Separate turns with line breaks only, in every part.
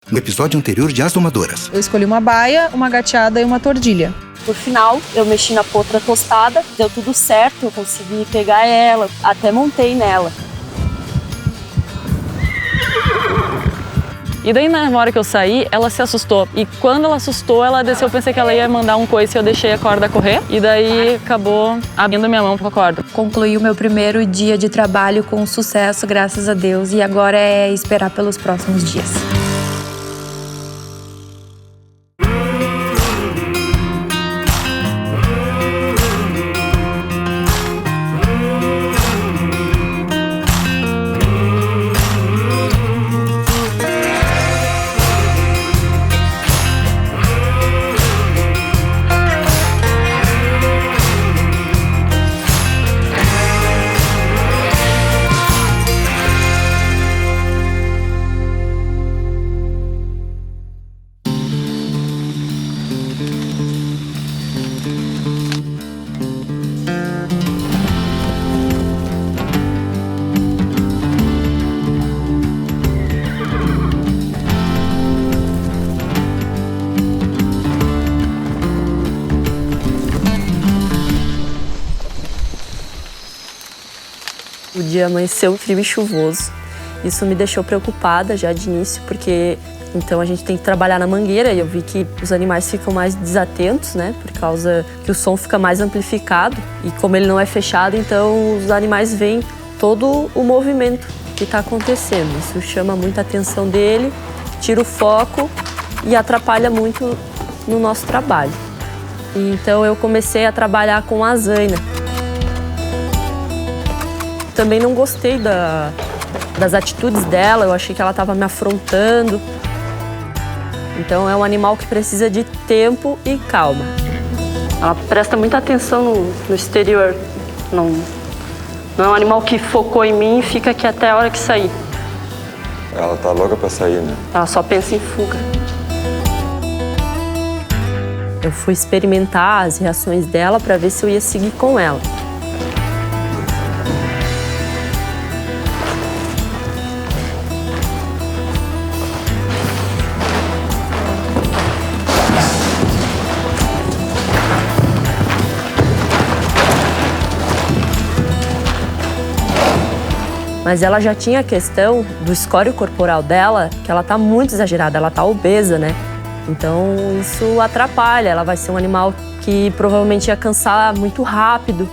No episódio anterior de As Domadoras.
Eu escolhi uma baia, uma gateada e uma tordilha.
Por final, eu mexi na potra tostada, deu tudo certo, eu consegui pegar ela, até montei nela.
E daí, na hora que eu saí, ela se assustou. E quando ela assustou, ela desceu. Eu pensei que ela ia mandar um coice e eu deixei a corda correr. E daí, acabou abrindo minha mão com a corda.
Concluí o meu primeiro dia de trabalho com sucesso, graças a Deus. E agora é esperar pelos próximos dias.
O dia amanheceu frio e chuvoso. Isso me deixou preocupada já de início, porque então a gente tem que trabalhar na mangueira e eu vi que os animais ficam mais desatentos, né? Por causa que o som fica mais amplificado e como ele não é fechado, então os animais veem todo o movimento que está acontecendo. Isso chama muita atenção dele, tira o foco e atrapalha muito no nosso trabalho. E então eu comecei a trabalhar com a zaina. Também não gostei das atitudes dela, eu achei que ela estava me afrontando. Então é um animal que precisa de tempo e calma. Ela presta muita atenção no exterior. Não é um animal que focou em mim e fica aqui até a hora que sair.
Ela tá louca pra sair, né?
Ela só pensa em fuga. Eu fui experimentar as reações dela para ver se eu ia seguir com ela. Mas ela já tinha a questão do escório corporal dela, que ela tá muito exagerada, ela tá obesa, né? Então isso atrapalha, ela vai ser um animal que provavelmente ia cansar muito rápido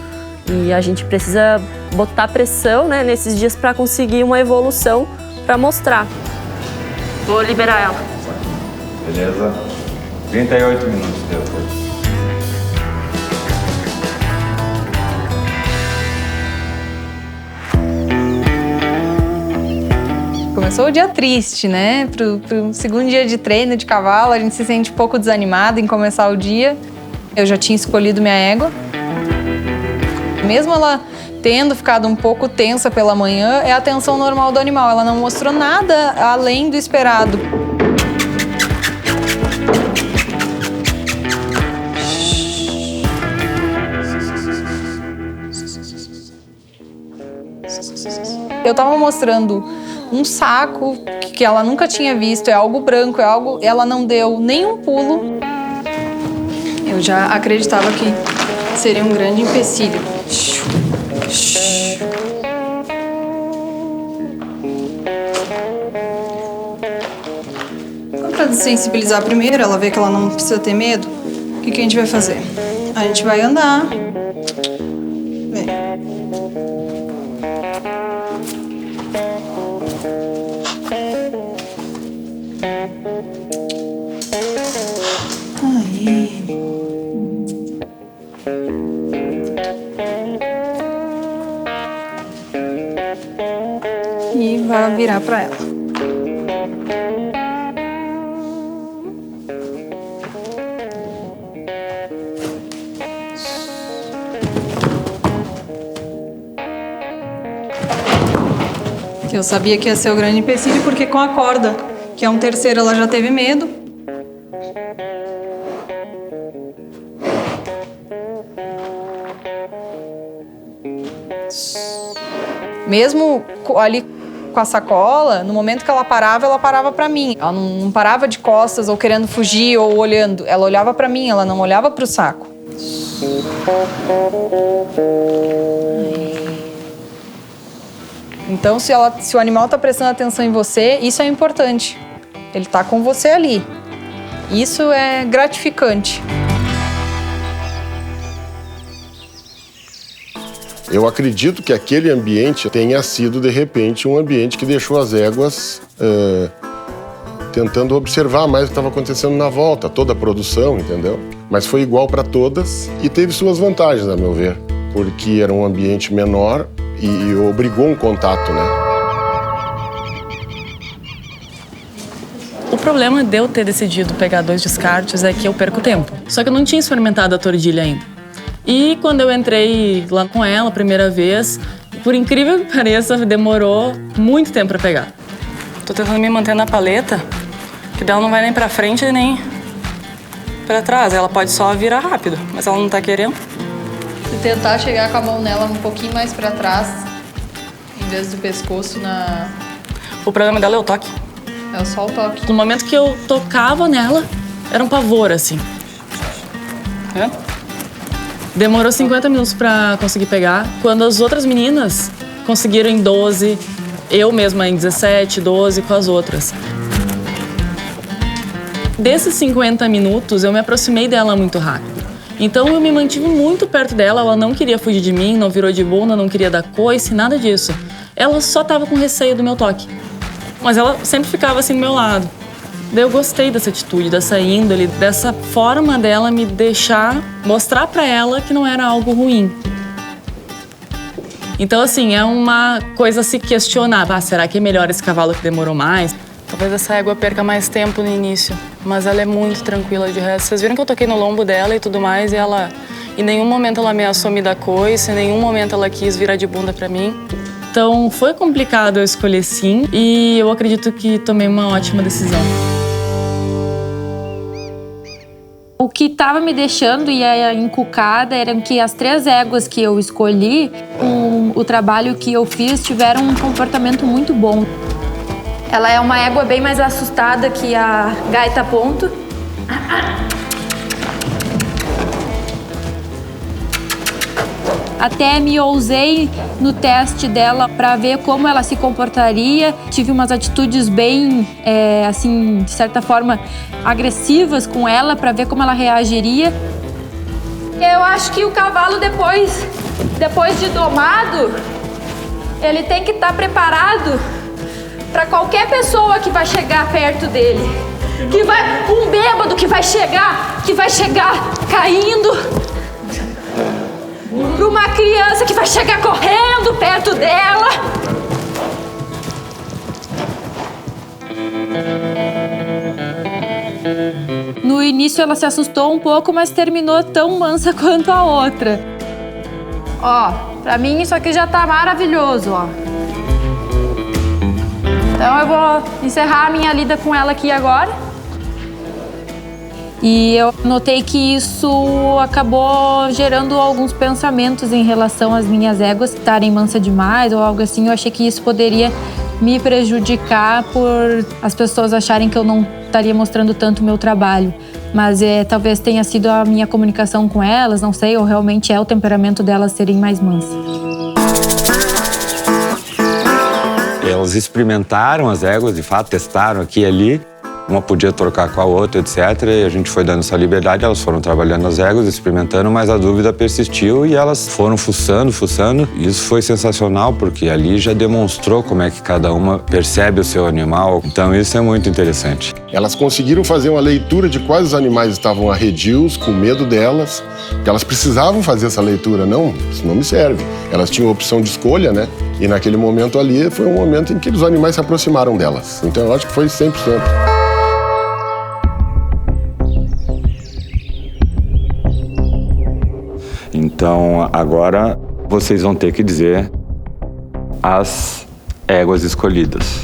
e a gente precisa botar pressão, né, nesses dias para conseguir uma evolução para mostrar. Vou liberar ela.
Beleza. 38 minutos depois.
Começou o dia triste, né? Pro segundo dia de treino de cavalo, a gente se sente um pouco desanimado em começar o dia. Eu já tinha escolhido minha égua. Mesmo ela tendo ficado um pouco tensa pela manhã, é a tensão normal do animal. Ela não mostrou nada além do esperado. Eu tava mostrando um saco que ela nunca tinha visto, é algo branco, é algo... Ela não deu nenhum pulo. Eu já acreditava que seria um grande empecilho. Para sensibilizar primeiro, ela vê que ela não precisa ter medo, o que a gente vai fazer? A gente vai andar. Vem. Aí. E vai virar para ela. Eu sabia que ia ser o grande empecilho porque com a corda, que é um terceiro, ela já teve medo. Mesmo ali com a sacola, no momento que ela parava pra mim. Ela não parava de costas ou querendo fugir ou olhando. Ela olhava pra mim, ela não olhava pro saco. Então, se o animal tá prestando atenção em você, isso é importante. Ele tá com você ali. Isso é gratificante.
Eu acredito que aquele ambiente tenha sido, de repente, um ambiente que deixou as éguas tentando observar mais o que estava acontecendo na volta, toda a produção, entendeu? Mas foi igual para todas e teve suas vantagens, a meu ver, porque era um ambiente menor e obrigou um contato, né?
O problema de eu ter decidido pegar 2 descartes é que eu perco tempo. Só que eu não tinha experimentado a tordilha ainda. E quando eu entrei lá com ela a primeira vez, por incrível que pareça, demorou muito tempo para pegar. Tô tentando me manter na paleta, que dela não vai nem para frente nem para trás. Ela pode só virar rápido, mas ela não tá querendo.
Se tentar chegar com a mão nela um pouquinho mais pra trás, em vez do pescoço na...
O problema dela é o toque.
É só o toque.
No momento que eu tocava nela, era um pavor, assim. Tá vendo? Demorou 50 minutos pra conseguir pegar. Quando as outras meninas conseguiram em 12, eu mesma em 17, 12 com as outras. Desses 50 minutos, eu me aproximei dela muito rápido. Então eu me mantive muito perto dela, ela não queria fugir de mim, não virou de bunda, não queria dar coice, nada disso. Ela só tava com receio do meu toque. Mas ela sempre ficava assim do meu lado. Daí eu gostei dessa atitude, dessa índole, dessa forma dela me deixar, mostrar pra ela que não era algo ruim. Então, assim, é uma coisa a se questionar. Ah, será que é melhor esse cavalo que demorou mais? Talvez essa égua perca mais tempo no início, mas ela é muito tranquila de resto. Vocês viram que eu toquei no lombo dela e tudo mais, e ela... Em nenhum momento ela ameaçou me dar coice, em nenhum momento ela quis virar de bunda pra mim. Então, foi complicado eu escolher sim, e eu acredito que tomei uma ótima decisão.
O que estava me deixando encucada era que as 3 éguas que eu escolhi, com o trabalho que eu fiz, tiveram um comportamento muito bom. Ela é uma égua bem mais assustada que a gaita ponto. Até me ousei no teste dela para ver como ela se comportaria. Tive umas atitudes bem, assim, de certa forma, agressivas com ela para ver como ela reagiria. Eu acho que o cavalo, depois de domado, ele tem que estar preparado para qualquer pessoa que vai chegar perto dele. Um bêbado que vai chegar caindo. Para uma criança que vai chegar correndo perto dela. No início ela se assustou um pouco, mas terminou tão mansa quanto a outra. Ó, pra mim isso aqui já tá maravilhoso, ó. Então eu vou encerrar a minha lida com ela aqui agora. E eu notei que isso acabou gerando alguns pensamentos em relação às minhas éguas estarem mansa demais ou algo assim. Eu achei que isso poderia me prejudicar por as pessoas acharem que eu não estaria mostrando tanto o meu trabalho. Mas talvez tenha sido a minha comunicação com elas, não sei, ou realmente é o temperamento delas serem mais mansas.
Elas experimentaram as éguas, de fato, testaram aqui e ali. Uma podia trocar com a outra, etc. E a gente foi dando essa liberdade, elas foram trabalhando as éguas, experimentando, mas a dúvida persistiu e elas foram fuçando. Isso foi sensacional, porque ali já demonstrou como é que cada uma percebe o seu animal. Então isso é muito interessante.
Elas conseguiram fazer uma leitura de quais os animais estavam arredios, com medo delas, porque elas precisavam fazer essa leitura. Não, isso não me serve. Elas tinham a opção de escolha, né? E naquele momento ali foi um momento em que os animais se aproximaram delas. Então eu acho que foi 100%.
Então, agora vocês vão ter que dizer as éguas escolhidas.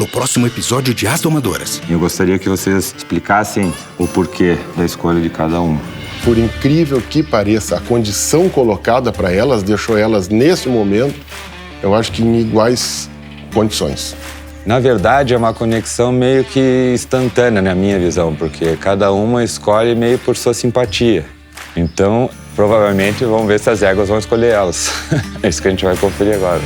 no próximo episódio de As Domadoras.
Eu gostaria que vocês explicassem o porquê da escolha de cada uma.
Por incrível que pareça, a condição colocada para elas deixou elas, nesse momento, eu acho que em iguais condições.
Na verdade, é uma conexão meio que instantânea, na minha visão, porque cada uma escolhe meio por sua simpatia. Então, provavelmente, vamos ver se as éguas vão escolher elas. É isso que a gente vai conferir agora.